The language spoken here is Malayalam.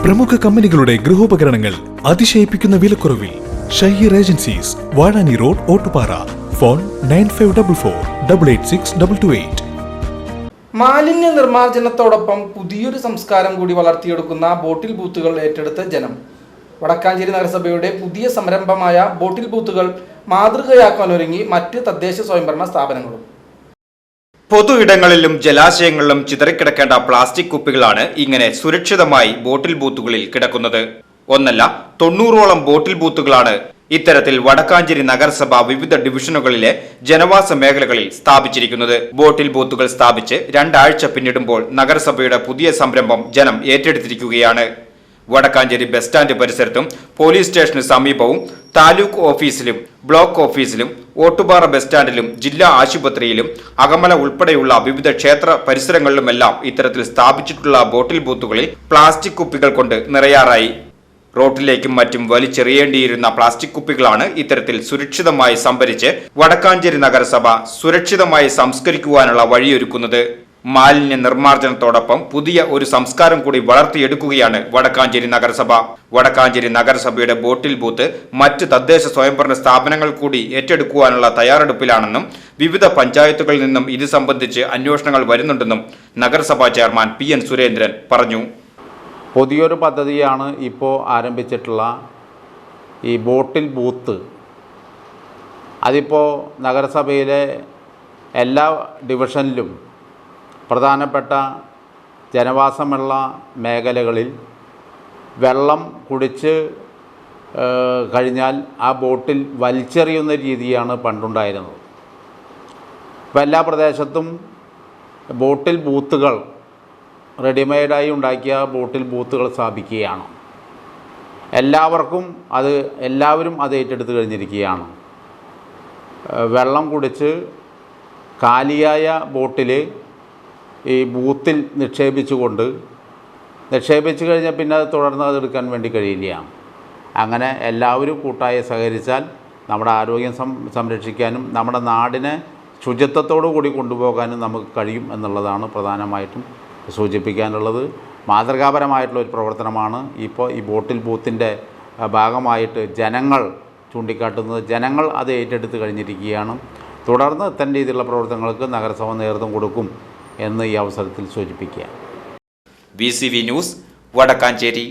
പ്രമുഖ കമ്പനികളുടെ ഗൃഹോപകരണങ്ങൾ അതിശയിപ്പിക്കുന്ന വിലക്കുറവിൽ. Shaheer agencies, Vazhani road, Ottupara. Phone 9544886228. മാലിന്യ നിർമ്മാർജ്ജനത്തോടൊപ്പം പുതിയൊരു സംസ്കാരം കൂടി വളർത്തിയെടുക്കുന്ന ബോട്ടിൽ ബൂത്തുകൾ ഏറ്റെടുത്ത് ജനം. വടക്കാഞ്ചേരി നഗരസഭയുടെ പുതിയ സംരംഭമായ ബോട്ടിൽ ബൂത്തുകൾ മാതൃകയാക്കാനൊരുങ്ങി മറ്റ് തദ്ദേശ സ്വയംഭരണ സ്ഥാപനങ്ങളും. പൊതു ഇടങ്ങളിലും ജലാശയങ്ങളിലും ചിതറിക്കിടക്കേണ്ട പ്ലാസ്റ്റിക് കുപ്പികളാണ് ഇങ്ങനെ സുരക്ഷിതമായി ബോട്ടിൽ ബൂത്തുകളിൽ കിടക്കുന്നത്. ഒന്നല്ല, 90ഓളം ബോട്ടിൽ ബൂത്തുകളാണ് ഇത്തരത്തിൽ വടക്കാഞ്ചേരി നഗരസഭ വിവിധ ഡിവിഷനുകളിലെ ജനവാസ മേഖലകളിൽ സ്ഥാപിച്ചിരിക്കുന്നത്. ബോട്ടിൽ ബൂത്തുകൾ സ്ഥാപിച്ച് 2 ആഴ്ച പിന്നിടുമ്പോൾ നഗരസഭയുടെ പുതിയ സംരംഭം ജനം ഏറ്റെടുത്തിരിക്കുകയാണ്. വടക്കാഞ്ചേരി ബസ് സ്റ്റാൻഡ് പരിസരത്തും പോലീസ് സ്റ്റേഷന് സമീപവും താലൂക്ക് ഓഫീസിലും ബ്ലോക്ക് ഓഫീസിലും ഓട്ടുപാറ ബസ് സ്റ്റാൻഡിലും ജില്ലാ ആശുപത്രിയിലും അകമല ഉൾപ്പെടെയുള്ള വിവിധ ക്ഷേത്ര പരിസരങ്ങളിലുമെല്ലാം ഇത്തരത്തിൽ സ്ഥാപിച്ചിട്ടുള്ള ബോട്ടിൽ ബൂത്തുകളിൽ പ്ലാസ്റ്റിക് കുപ്പികൾ കൊണ്ട് നിറയാറായി. റോഡിലേക്കും മറ്റും വലിച്ചെറിയേണ്ടിയിരുന്ന പ്ലാസ്റ്റിക് കുപ്പികളാണ് ഇത്തരത്തിൽ സുരക്ഷിതമായി സംഭരിച്ച് വടക്കാഞ്ചേരി നഗരസഭ സുരക്ഷിതമായി സംസ്കരിക്കുവാനുള്ള വഴിയൊരുക്കുന്നത്. മാലിന്യ നിർമ്മാർജ്ജനത്തോടൊപ്പം പുതിയ ഒരു സംസ്കാരം കൂടി വളർത്തിയെടുക്കുകയാണ് വടക്കാഞ്ചേരി നഗരസഭ. വടക്കാഞ്ചേരി നഗരസഭയുടെ ബോട്ടിൽ ബൂത്ത് മറ്റ് തദ്ദേശ സ്വയംഭരണ സ്ഥാപനങ്ങൾ കൂടി ഏറ്റെടുക്കുവാനുള്ള തയ്യാറെടുപ്പിലാണെന്നും വിവിധ പഞ്ചായത്തുകളിൽ നിന്നും ഇത് സംബന്ധിച്ച് അന്വേഷണങ്ങൾ വരുന്നുണ്ടെന്നും നഗരസഭാ ചെയർമാൻ PN സുരേന്ദ്രൻ പറഞ്ഞു. പുതിയൊരു പദ്ധതിയാണ് ഇപ്പോൾ ആരംഭിച്ചിട്ടുള്ള ഈ ബോട്ടിൽ ബൂത്ത്. അതിപ്പോൾ നഗരസഭയിലെ എല്ലാ ഡിവിഷനിലും പ്രധാനപ്പെട്ട ജനവാസമുള്ള മേഖലകളിൽ വെള്ളം കുടിച്ച് കഴിഞ്ഞാൽ ആ ബോട്ടിൽ വലിച്ചെറിയുന്ന രീതിയാണ് പണ്ടുണ്ടായിരുന്നത്. ഇപ്പോൾ എല്ലാ പ്രദേശത്തും ബോട്ടിൽ ബൂത്തുകൾ റെഡിമെയ്ഡായി ഉണ്ടാക്കിയ ബോട്ടിൽ ബൂത്തുകൾ സ്ഥാപിക്കുകയാണ്. എല്ലാവരും അത് ഏറ്റെടുത്ത് കഴിഞ്ഞിരിക്കുകയാണ്. വെള്ളം കുടിച്ച് കാലിയായ ബോട്ടിൽ ഈ ബൂത്തിൽ നിക്ഷേപിച്ചു കഴിഞ്ഞാൽ പിന്നെ അത് തുടർന്ന് അതെടുക്കാൻ വേണ്ടി കഴിയില്ല. അങ്ങനെ എല്ലാവരും കൂട്ടായി സഹകരിച്ചാൽ നമ്മുടെ ആരോഗ്യം സംരക്ഷിക്കാനും നമ്മുടെ നാടിനെ ശുചിത്വത്തോടു കൂടി കൊണ്ടുപോകാനും നമുക്ക് കഴിയും എന്നുള്ളതാണ് പ്രധാനമായിട്ടും സൂചിപ്പിക്കാനുള്ളത്. മാതൃകാപരമായിട്ടുള്ള ഒരു പ്രവർത്തനമാണ് ഇപ്പോൾ ഈ ബോട്ടിൽ ബൂത്തിൻ്റെ ഭാഗമായിട്ട് ജനങ്ങൾ ചൂണ്ടിക്കാട്ടുന്നത്. ജനങ്ങൾ അത് ഏറ്റെടുത്ത് കഴിഞ്ഞിരിക്കുകയാണ്. തുടർന്ന് ഇത്തരം രീതിയിലുള്ള പ്രവർത്തനങ്ങൾക്ക് നഗരസഭ നേതൃത്വം കൊടുക്കും എന്ന് ഈ അവസരത്തിൽ സൂചിപ്പിക്കുക. VCV news, Vadakkanchery.